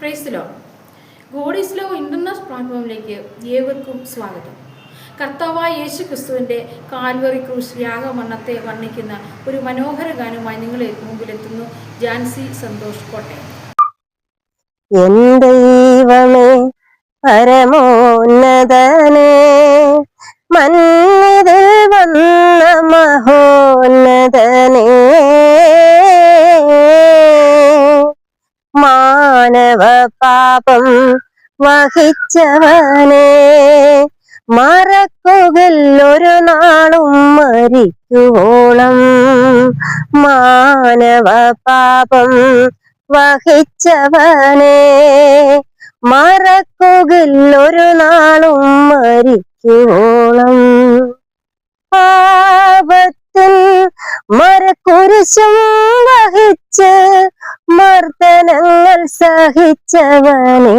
Price the lord. God is love international പ്ലാറ്റ്ഫോമിലേക്ക് ഏവർക്കും സ്വാഗതം. കർത്താവായ യേശു ക്രിസ്തുവിൻ്റെ കാൽവറി ക്രൂശ് യാഗമരണത്തെ വർണ്ണിക്കുന്ന ഒരു മനോഹര ഗാനവുമായി നിങ്ങളെ മുമ്പിലെത്തുന്നു ജാൻസി സന്തോഷ് കോട്ടയം. എൻ ദൈവമേ പരമോന്നതനേ, മന്നിതിൽ വന്ന മഹോന്നതനേ, മാനവ പാപം വഹിച്ചവനേ, മറക്കുകിൽ ഒരു നാളും മരിക്കുവോളം. മാനവ പാപം വഹിച്ചവനേ, മറക്കുകിൽ ഒരു നാളും മരിക്കുവോളം. പാപത്തിൽ മരക്കുരിശും വഹിച്ച് മർദ്ദനങ്ങൾ സഹിച്ചവനേ,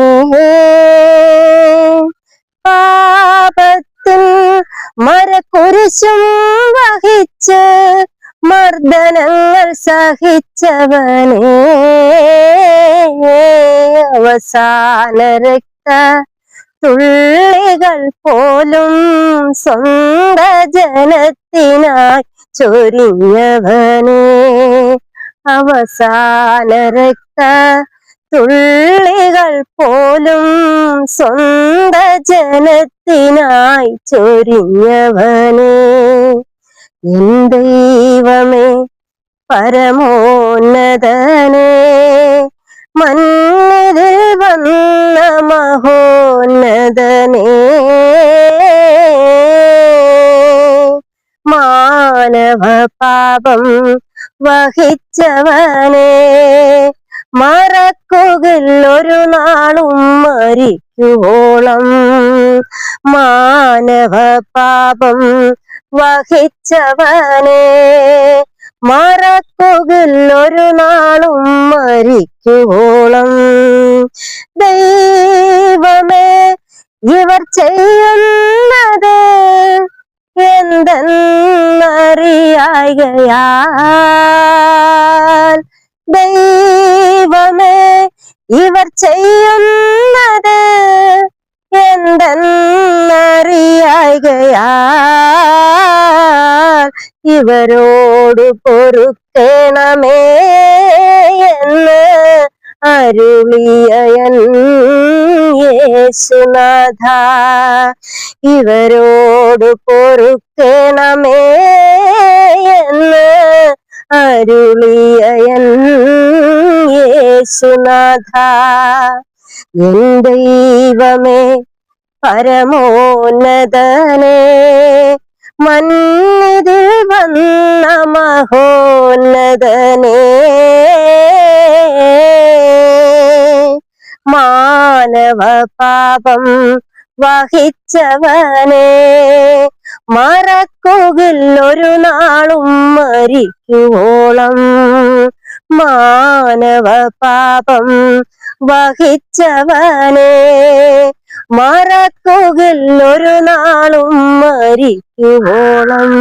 പാപത്തിൽ മരക്കുരിശും വഹിച്ച് മർദ്ദനങ്ങൾ സഹിച്ചവനേ, അവസാന രക്ത തുള്ളികൾ പോലും സ്വന്ത ജനത്തിനായി ചൊരിഞ്ഞവനേ, അവസാന രക്ത തുള്ളികൾ പോലും സ്വന്ത ജനത്തിനായി ചൊരിഞ്ഞവനേ. എൻ ദൈവമേ പരമോന്നതനേ, മന്നിതിൽ വന്ന മഹോന്നതനേ, മാനവ പാപം വഹിച്ചവനേ, മറക്കുകിൽ ഒരു നാളും മരിക്കുവോളം. മാനവ പാപം വഹിച്ചവനേ, മറക്കുകിൽ ഒരു നാളും മരിക്കുവോളം. ദൈവമേ ഇവർ ചെയ്യുന്നത് എന്തെന്നറിയായ്കയാൽ, ദൈവമേ ഇവർ ചെയ്യുന്നത് എന്തെന്നറിയായ്കയാൽ, ഇവരോട് പൊറുക്കണമേ എന്ന് അരുളിയ യേശുനാഥ, ഇവരോട് പൊറുക്കണമേ എന്ന് അരുളിയ യേശുനാഥ. എൻ ദൈവമേ പരമോന്നതനേ, മന്നിതിൽ വന്ന മഹോന്നതനേ, മാനവ പാപം വഹിച്ചവനേ, മറക്കുകിൽ ഒരു നാളും മരിക്കുവോളം. മാനവ പാപം വഹിച്ചവനേ, മറക്കുകിൽ ഒരു നാളും മരിക്കുവോളം.